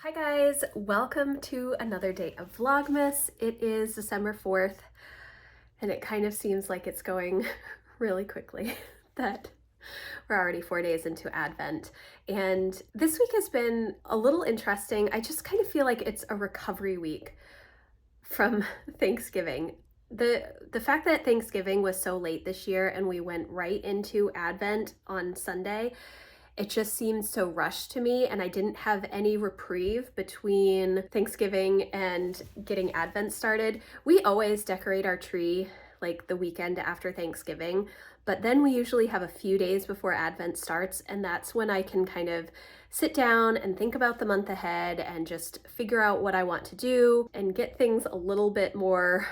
Hi guys, welcome to another day of Vlogmas. It is December 4th and it kind of seems like it's going really quickly that we're already 4 days into Advent. And this week has been a little interesting. I just kind of feel like it's a recovery week from Thanksgiving. The fact that Thanksgiving was so late this year and we went right into Advent on Sunday, it just seemed so rushed to me, and I didn't have any reprieve between Thanksgiving and getting Advent started. We always decorate our tree like the weekend after Thanksgiving, but then we usually have a few days before Advent starts, and that's when I can kind of sit down and think about the month ahead and just figure out what I want to do and get things a little bit more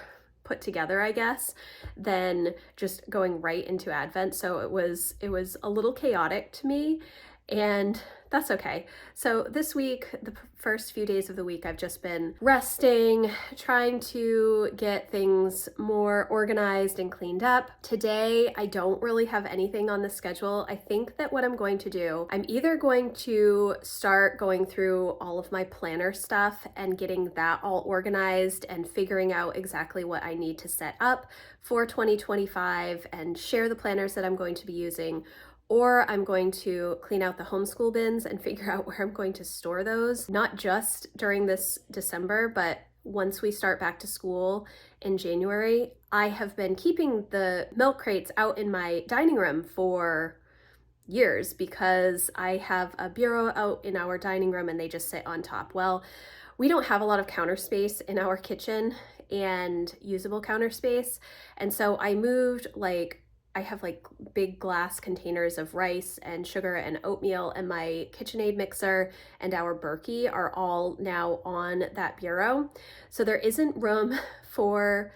put together, I guess, than just going right into Advent. So it was a little chaotic to me, and that's okay. So this week, the first few days of the week, I've just been resting, trying to get things more organized and cleaned up. Today, I don't really have anything on the schedule. I think that what I'm going to do, I'm either going to start going through all of my planner stuff and getting that all organized and figuring out exactly what I need to set up for 2025 and share the planners that I'm going to be using, or I'm going to clean out the homeschool bins and figure out where I'm going to store those, not just during this December, but once we start back to school in January. I have been keeping the milk crates out in my dining room for years because I have a bureau out in our dining room and they just sit on top. Well, we don't have a lot of counter space in our kitchen and usable counter space, and so I moved I have like big glass containers of rice and sugar and oatmeal, and my KitchenAid mixer and our Berkey are all now on that bureau. So there isn't room for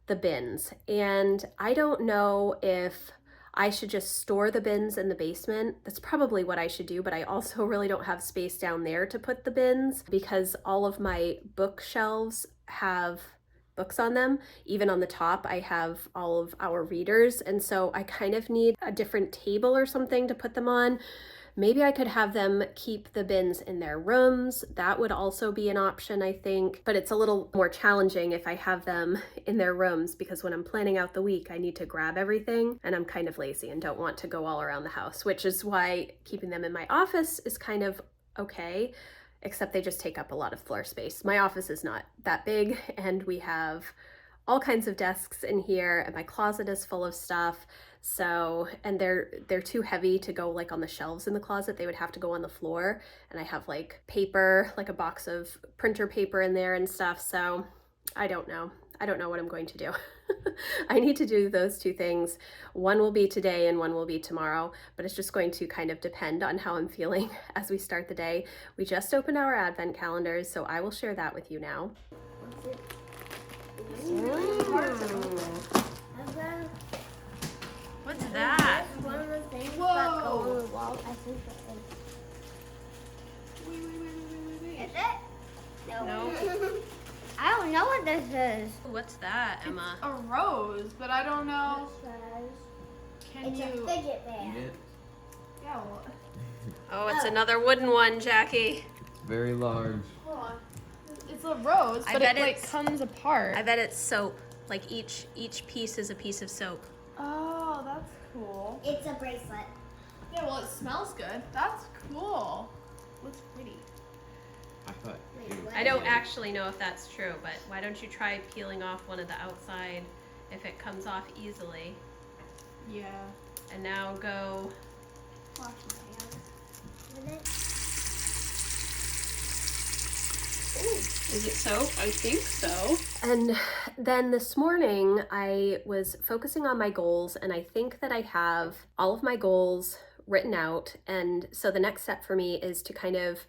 the bins. And I don't know if I should just store the bins in the basement. That's probably what I should do, but I also really don't have space down there to put the bins because all of my bookshelves have books on them. Even on the top, I have all of our readers, and so I kind of need a different table or something to put them on. Maybe I could have them keep the bins in their rooms. That would also be an option, I think, but it's a little more challenging if I have them in their rooms because when I'm planning out the week, I need to grab everything, and I'm kind of lazy and don't want to go all around the house, which is why keeping them in my office is kind of okay, except they just take up a lot of floor space. My office is not that big, and we have all kinds of desks in here, and my closet is full of stuff. So, and they're too heavy to go like on the shelves in the closet. They would have to go on the floor, and I have like paper, like a box of printer paper in there and stuff. So I don't know what I'm going to do. I need to do those two things. One will be today and one will be tomorrow, but it's just going to kind of depend on how I'm feeling as we start the day. We just opened our advent calendars, so I will share that with you now. What's that? One of the things Whoa. that go on the wall. I think that Wait. is it? No. I don't know what this is. What's that, Emma? It's a rose, but I don't know. Can It's you? a fidget band. Eat it. Yeah. Well, Oh, it's another wooden one, Jackie. Very large. hold on. It's a rose, I but bet it like it's- comes apart. I bet it's soap. Like each piece is a piece of soap. Oh, that's cool. It's a bracelet. Yeah. Well, it smells good. That's cool. Looks pretty. I thought. I don't actually know if that's true, but why don't you try peeling off one of the outside if it comes off easily? Yeah. And now go. Wash my hands. With it. Is it soap? I think so. And then this morning I was focusing on my goals, and I think that I have all of my goals written out. And so the next step for me is to kind of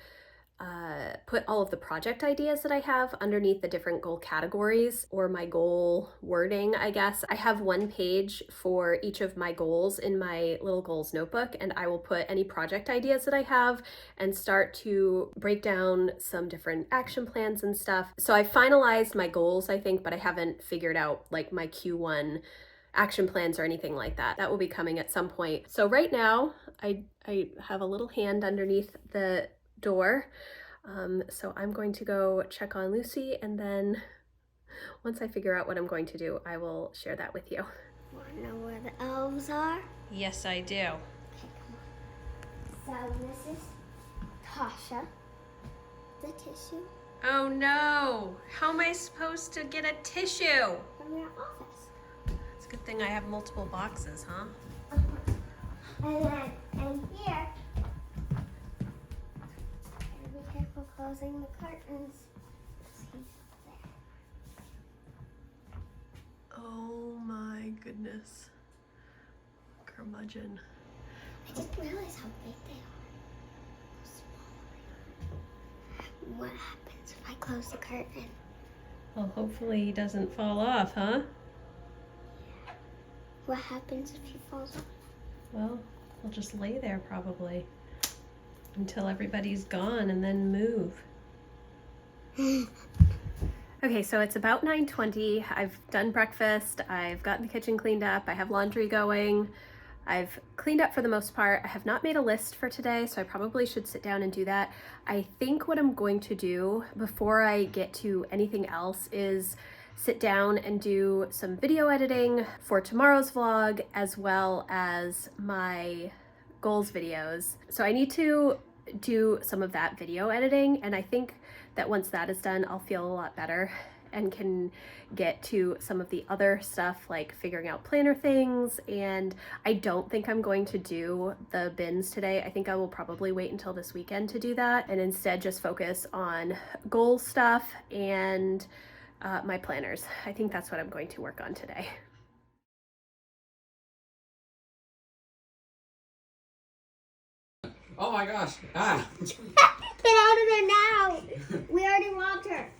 put all of the project ideas that I have underneath the different goal categories, or my goal wording, I guess. I have one page for each of my goals in my little goals notebook, and I will put any project ideas that I have and start to break down some different action plans and stuff. So I finalized my goals, I think, but I haven't figured out like my Q1 action plans or anything like that. That will be coming at some point. So right now I have a little hand underneath the door So I'm going to go check on Lucy, and then once I figure out what I'm going to do, I will share that with you. Want to know where the elves are? Yes, I do. Okay, come on. So this is Tasha, the tissue, Oh no! How am I supposed to get a tissue? from your office. It's a good thing I have multiple boxes, huh? And here, gotta be careful closing the curtains. See there. Oh my goodness. Curmudgeon. I didn't realize how big they are. What happens if I close the curtain? Well, hopefully he doesn't fall off, huh? What happens if he falls off? Well, he'll just lay there probably until everybody's gone and then move. Okay, so it's about 9:20. I've done breakfast. I've gotten the kitchen cleaned up. I have laundry going. I've cleaned up for the most part. I have not made a list for today, so I probably should sit down and do that. I think what I'm going to do before I get to anything else is sit down and do some video editing for tomorrow's vlog, as well as my goals videos. So I need to do some of that video editing, and I think that once that is done, I'll feel a lot better and can get to some of the other stuff like figuring out planner things. And I don't think I'm going to do the bins today. I think I will probably wait until this weekend to do that and instead just focus on goal stuff and my planners. I think that's what I'm going to work on today. Oh my gosh. Ah. Get out of there now! We already want her.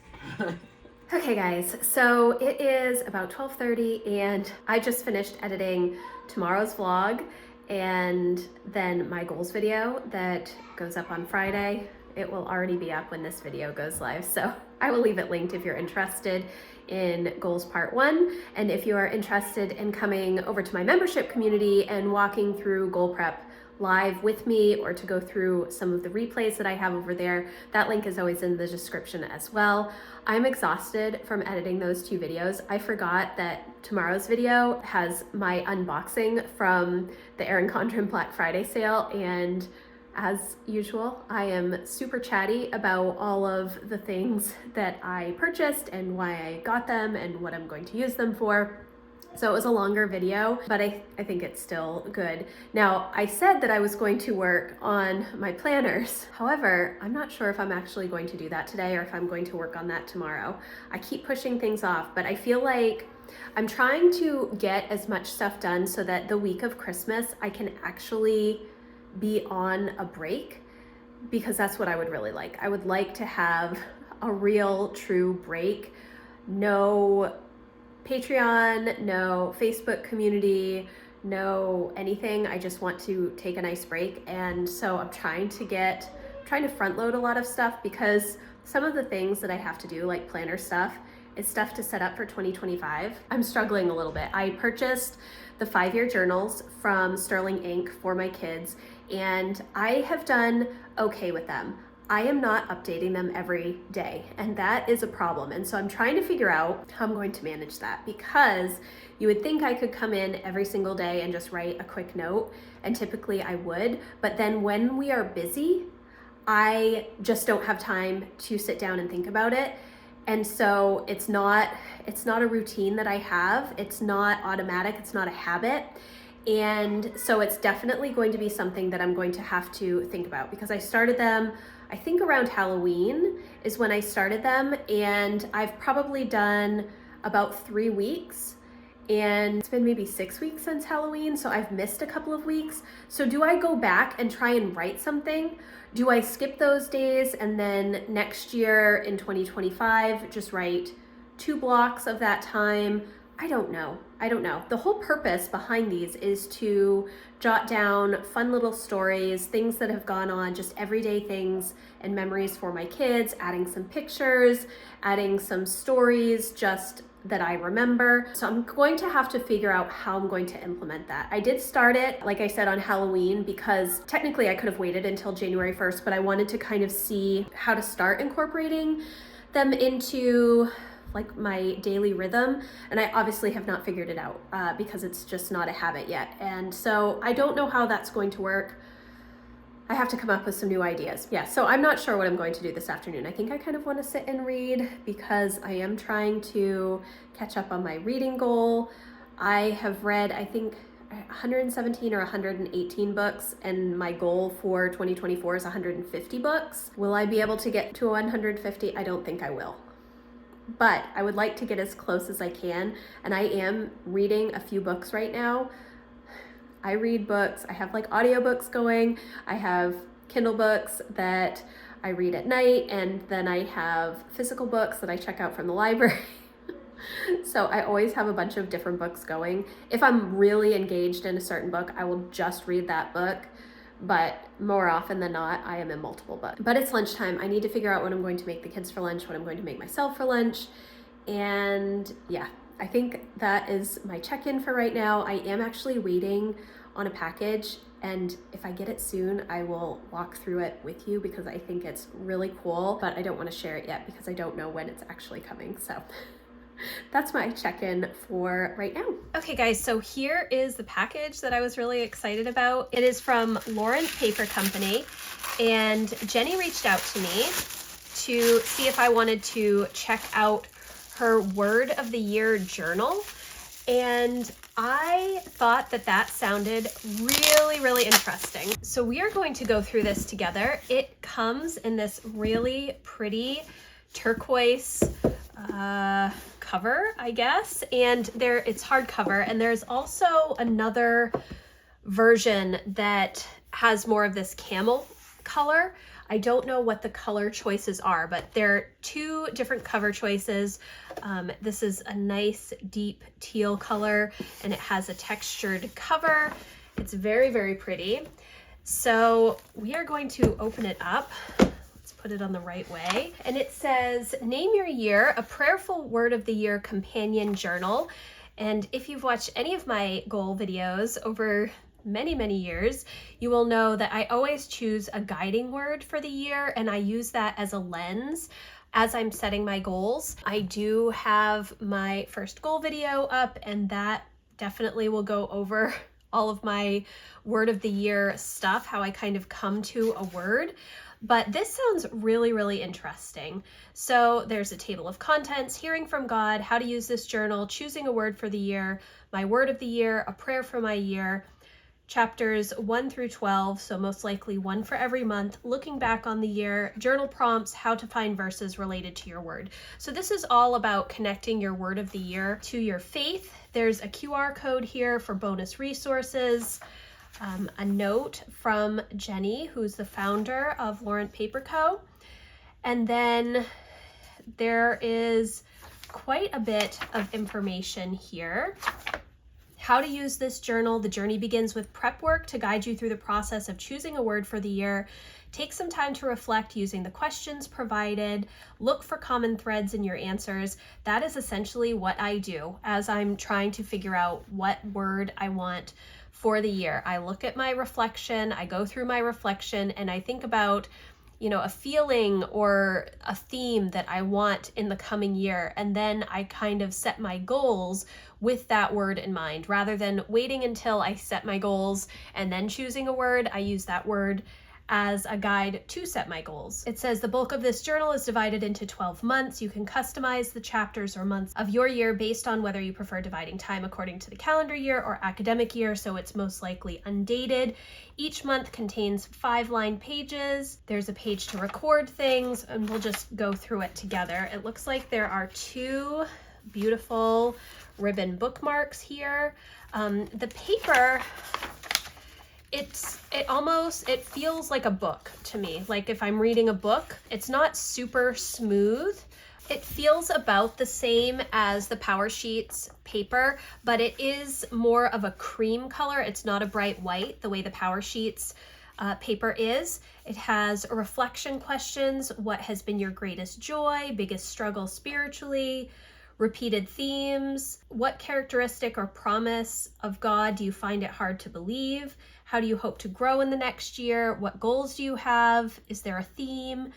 Okay guys, so it is about 12:30 and I just finished editing tomorrow's vlog and then my goals video that goes up on Friday. It will already be up when this video goes live, so I will leave it linked if you're interested in goals part 1. And if you are interested in coming over to my membership community and walking through goal prep live with me, or to go through some of the replays that I have over there, that link is always in the description as well. I'm exhausted from editing those 2 videos. I forgot that tomorrow's video has my unboxing from the Erin Condren Black Friday sale, and as usual, I am super chatty about all of the things that I purchased and why I got them and what I'm going to use them for. So it was a longer video, but I think it's still good. Now, I said that I was going to work on my planners. However, I'm not sure if I'm actually going to do that today or if I'm going to work on that tomorrow. I keep pushing things off, but I feel like I'm trying to get as much stuff done so that the week of Christmas, I can actually be on a break, because that's what I would really like. I would like to have a real, true break. No Patreon, no Facebook community, no anything. I just want to take a nice break. And so I'm trying to front load a lot of stuff, because some of the things that I have to do, like planner stuff, is stuff to set up for 2025. I'm struggling a little bit. I purchased the 5-year journals from Sterling Inc. for my kids, and I have done okay with them. I am not updating them every day, and that is a problem. And so I'm trying to figure out how I'm going to manage that, because you would think I could come in every single day and just write a quick note, and typically I would, but then when we are busy, I just don't have time to sit down and think about it. And so it's not a routine that I have. It's not automatic. It's not a habit. And so it's definitely going to be something that I'm going to have to think about, because I started them, I think around Halloween is when I started them, and I've probably done about 3 weeks, and it's been maybe 6 weeks since Halloween, so I've missed a couple of weeks. So do I go back and try and write something? Do I skip those days and then next year in 2025 just write 2 blocks of that time? I don't know. I don't know. The whole purpose behind these is to jot down fun little stories, things that have gone on, just everyday things and memories for my kids, adding some pictures, adding some stories just that I remember. So I'm going to have to figure out how I'm going to implement that. I did start it, like I said, on Halloween, because technically I could have waited until January 1st, but I wanted to kind of see how to start incorporating them into like my daily rhythm, and I obviously have not figured it out because it's just not a habit yet. And so I don't know how that's going to work. I have to come up with some new ideas. Yeah, so I'm not sure what I'm going to do this afternoon. I think I kind of want to sit and read because I am trying to catch up on my reading goal. I have read, I think, 117 or 118 books, and my goal for 2024 is 150 books. Will I be able to get to 150? I don't think I will. But I would like to get as close as I can, and I am reading a few books right now. I read books. I have like audiobooks going. I have Kindle books that I read at night, and then I have physical books that I check out from the library. So I always have a bunch of different books going. If I'm really engaged in a certain book, I will just read that book. But more often than not, I am in multiple books. But it's lunchtime. I need to figure out what I'm going to make the kids for lunch, what I'm going to make myself for lunch. And yeah, I think that is my check-in for right now. I am actually waiting on a package, and if I get it soon, I will walk through it with you because I think it's really cool, but I don't want to share it yet because I don't know when it's actually coming. So that's my check-in for right now. Okay guys, so here is the package that I was really excited about. It is from Laurent Paper Company, and Jenny reached out to me to see if I wanted to check out her Word of the Year journal, and I thought that that sounded really, really interesting. So we are going to go through this together. It comes in this really pretty turquoise cover, I guess, and it's hardcover, and there's also another version that has more of this camel color. I don't know what the color choices are, but there are two different cover choices. This is a nice deep teal color, and it has a textured cover. It's very, very pretty. So we are going to open it up. Put it on the right way. And it says, name your year, a prayerful word of the year companion journal. And if you've watched any of my goal videos over many, many years, you will know that I always choose a guiding word for the year, and I use that as a lens as I'm setting my goals. I do have my first goal video up, and that definitely will go over all of my word of the year stuff, how I kind of come to a word. But this sounds really, really interesting. So there's a table of contents, hearing from God, how to use this journal, choosing a word for the year, my word of the year, a prayer for my year, chapters 1 through 12, so most likely one for every month, looking back on the year, journal prompts, how to find verses related to your word. So this is all about connecting your word of the year to your faith. There's a QR code here for bonus resources. A note from Jenny, who's the founder of Laurent Paper Co. And then there is quite a bit of information here. How to use this journal. The journey begins with prep work to guide you through the process of choosing a word for the year. Take some time to reflect using the questions provided. Look for common threads in your answers. That is essentially what I do as I'm trying to figure out what word I want for the year. I look at my reflection, I go through my reflection, and I think about, a feeling or a theme that I want in the coming year. And then I kind of set my goals with that word in mind. Rather than waiting until I set my goals and then choosing a word, I use that word as a guide to set my goals. It says the bulk of this journal is divided into 12 months. You can customize the chapters or months of your year based on whether you prefer dividing time according to the calendar year or academic year, so it's most likely undated. Each month contains 5-line pages. There's a page to record things, and we'll just go through it together. It looks like there are 2 beautiful ribbon bookmarks here. The paper, it feels like a book to me. Like if I'm reading a book, it's not super smooth, It feels about the same as the Power Sheets paper, but it is more of a cream color. It's not a bright white the way the Power Sheets paper is. It has reflection questions. What has been your greatest joy, biggest struggle spiritually? Repeated themes. What characteristic or promise of God do you find it hard to believe? How do you hope to grow in the next year? What goals do you have? Is there a theme?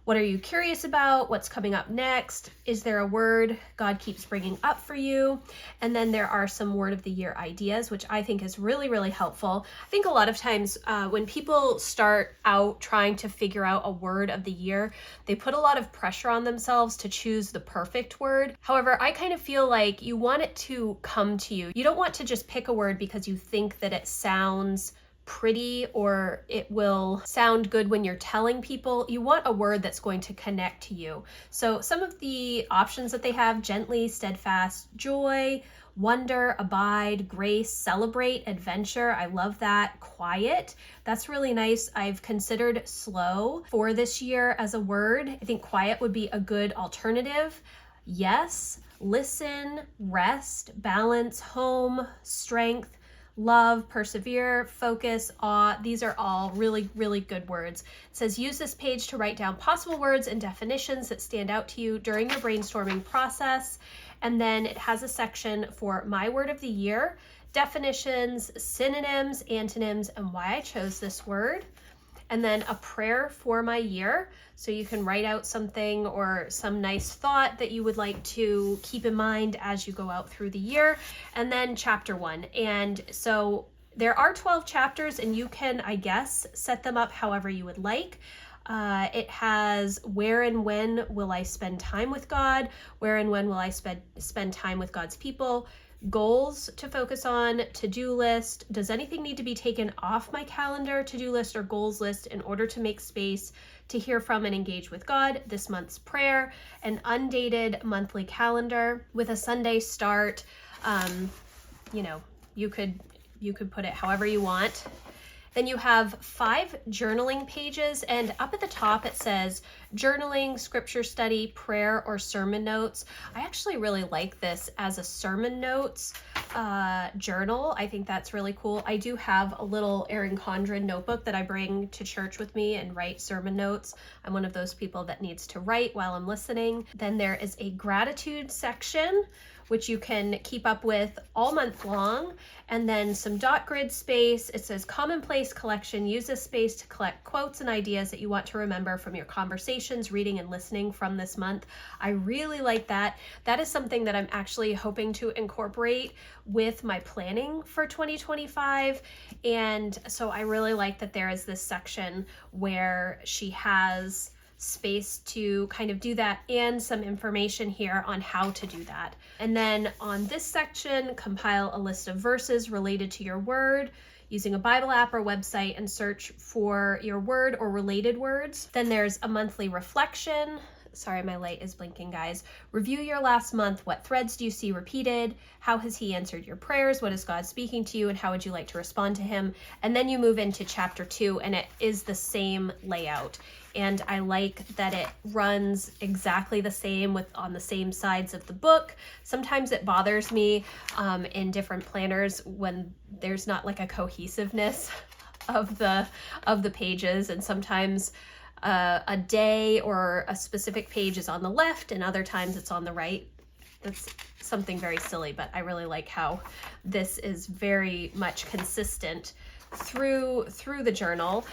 What are you curious about? What's coming up next? Is there a word God keeps bringing up for you? And then there are some word of the year ideas, which I think is really, really helpful. I think a lot of times when people start out trying to figure out a word of the year, they put a lot of pressure on themselves to choose the perfect word. However, I kind of feel like you want it to come to you. You don't want to just pick a word because you think that it sounds pretty or it will sound good when you're telling people. You want a word that's going to connect to you. So some of the options that they have: gently, steadfast, joy, wonder, abide, grace, celebrate, adventure. I love that. Quiet. That's really nice. I've considered slow for this year as a word. I think quiet would be a good alternative. Yes, listen, rest, balance, home, strength, love, persevere, focus, awe. These are all really, really good words. It says use this page to write down possible words and definitions that stand out to you during your brainstorming process. And then it has a section for my word of the year, definitions, synonyms, antonyms, and why I chose this word. And then a prayer for my year. So you can write out something or some nice thought that you would like to keep in mind as you go out through the year. And then chapter 1. And so there are 12 chapters and you can, I guess, set them up however you would like. It has where and when will I spend time with God? Where and when will I spend time with God's people? Goals to focus on, to-do list. Does anything need to be taken off my calendar, to-do list or goals list in order to make space to hear from and engage with God? This month's prayer, an undated monthly calendar with a Sunday start. You could put it however you want. Then you have 5 journaling pages, and up at the top it says journaling, scripture study, prayer, or sermon notes. I actually really like this as a sermon notes journal. I think that's really cool. I do have a little Erin Condren notebook that I bring to church with me and write sermon notes. I'm one of those people that needs to write while I'm listening. Then there is a gratitude section, which you can keep up with all month long. And then some dot grid space. It says commonplace collection. Use this space to collect quotes and ideas that you want to remember from your conversations, reading, and listening from this month. I really like that. That is something that I'm actually hoping to incorporate with my planning for 2025. And so I really like that there is this section where she has space to kind of do that and some information here on how to do that. And then on this section, compile a list of verses related to your word using a Bible app or website and search for your word or related words. Then there's a monthly reflection. Sorry, my light is blinking, guys. Review your last month. What threads do you see repeated? How has he answered your prayers? What is God speaking to you? And how would you like to respond to him? And then you move into chapter 2, and it is the same layout. And I like that it runs exactly the same on the same sides of the book. Sometimes it bothers me in different planners when there's not like a cohesiveness of the pages, and sometimes a day or a specific page is on the left and other times it's on the right. That's something very silly, but I really like how this is very much consistent through the journal.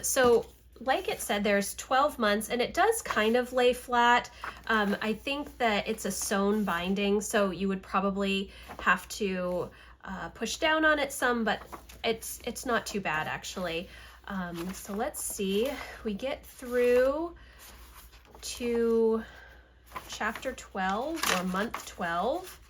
So like it said, there's 12 months and it does kind of lay flat. I think that it's a sewn binding, so you would probably have to push down on it some, but it's not too bad actually. So let's see, we get through to chapter 12 or month 12.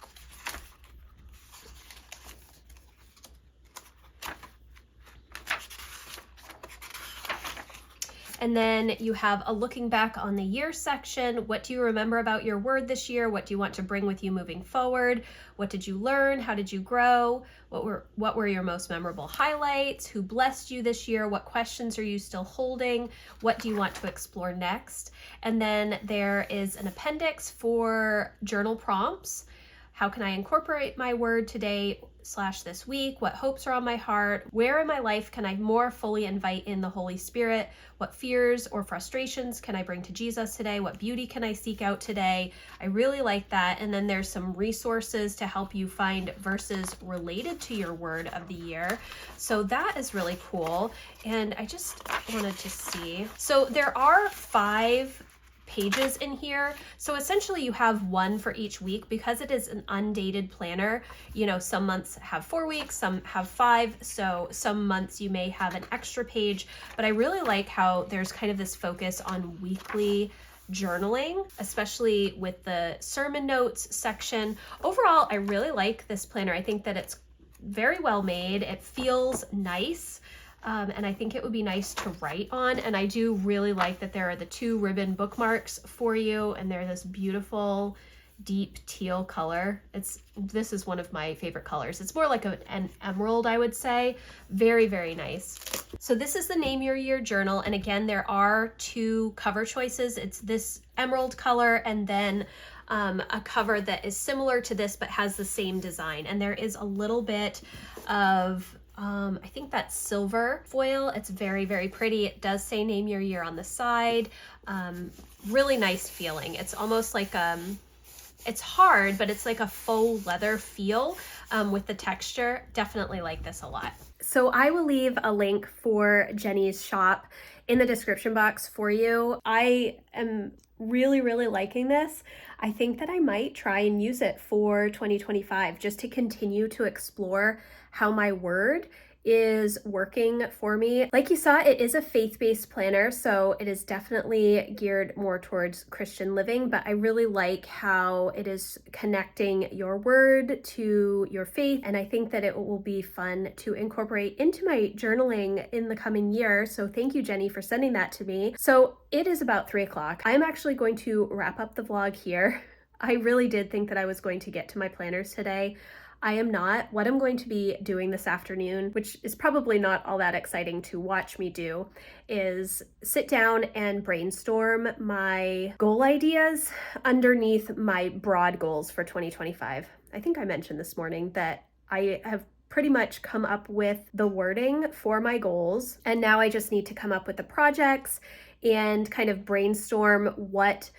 And then you have a looking back on the year section. What do you remember about your word this year? What do you want to bring with you moving forward? What did you learn? How did you grow? What were your most memorable highlights? Who blessed you this year? What questions are you still holding? What do you want to explore next? And then there is an appendix for journal prompts. How can I incorporate my word today / this week? What hopes are on my heart? Where in my life can I more fully invite in the Holy Spirit? What fears or frustrations can I bring to Jesus today? What beauty can I seek out today? I really like that. And then there's some resources to help you find verses related to your word of the year. So that is really cool. And I just wanted to see. So there are 5 pages in here. So essentially you have one for each week because it is an undated planner. You know, some months have 4 weeks, some have 5. So some months you may have an extra page, but I really like how there's kind of this focus on weekly journaling, especially with the sermon notes section. Overall, I really like this planner. I think that it's very well made. It feels nice. And I think it would be nice to write on. And I do really like that there are the 2 ribbon bookmarks for you, and they're this beautiful deep teal color. This is one of my favorite colors. It's more like an emerald, I would say. Very, very nice. So this is the Name Your Year journal. And again, there are 2 cover choices. It's this emerald color and then a cover that is similar to this but has the same design. And there is a little bit of I think that's silver foil. It's very, very pretty. It does say Name Your Year on the side. Really nice feeling. It's almost like, it's hard, but it's like a faux leather feel with the texture. Definitely like this a lot. So I will leave a link for Jenny's shop in the description box for you. I am really, really liking this. I think that I might try and use it for 2025 just to continue to explore how my word is working for me. Like you saw, it is a faith-based planner, so it is definitely geared more towards Christian living, but I really like how it is connecting your word to your faith, and I think that it will be fun to incorporate into my journaling in the coming year. So thank you, Jenny, for sending that to me. So it is about 3 o'clock. I'm actually going to wrap up the vlog here. I really did think that I was going to get to my planners today. I am not. What I'm going to be doing this afternoon, which is probably not all that exciting to watch me do, is sit down and brainstorm my goal ideas underneath my broad goals for 2025. I think I mentioned this morning that I have pretty much come up with the wording for my goals, and now I just need to come up with the projects and kind of brainstorm what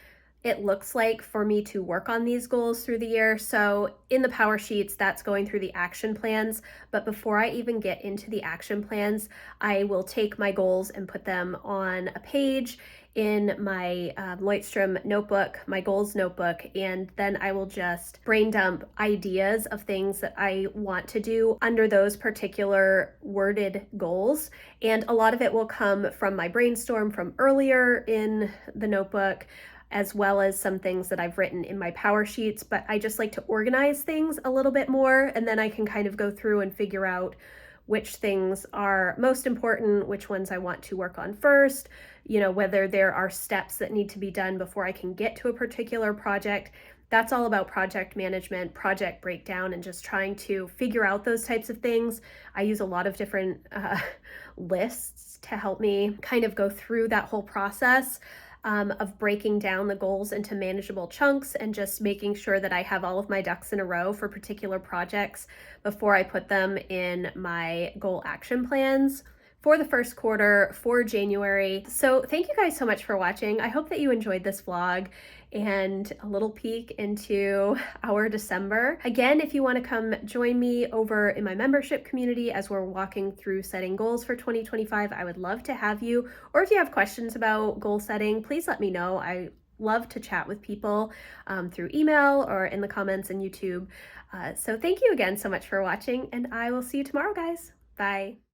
it looks like for me to work on these goals through the year. So in the power sheets, that's going through the action plans. But before I even get into the action plans, I will take my goals and put them on a page in my Lloydstrom notebook, my goals notebook, and then I will just brain dump ideas of things that I want to do under those particular worded goals. And a lot of it will come from my brainstorm from earlier in the notebook, as well as some things that I've written in my power sheets, but I just like to organize things a little bit more, and then I can kind of go through and figure out which things are most important, which ones I want to work on first, you know, whether there are steps that need to be done before I can get to a particular project. That's all about project management, project breakdown, and just trying to figure out those types of things. I use a lot of different lists to help me kind of go through that whole process of breaking down the goals into manageable chunks and just making sure that I have all of my ducks in a row for particular projects before I put them in my goal action plans for the first quarter for January. So thank you guys so much for watching. I hope that you enjoyed this vlog and a little peek into our December. Again, if you want to come join me over in my membership community as we're walking through setting goals for 2025, I would love to have you. Or if you have questions about goal setting, please let me know. I love to chat with people through email or in the comments on YouTube. So thank you again so much for watching, and I will see you tomorrow, guys. Bye.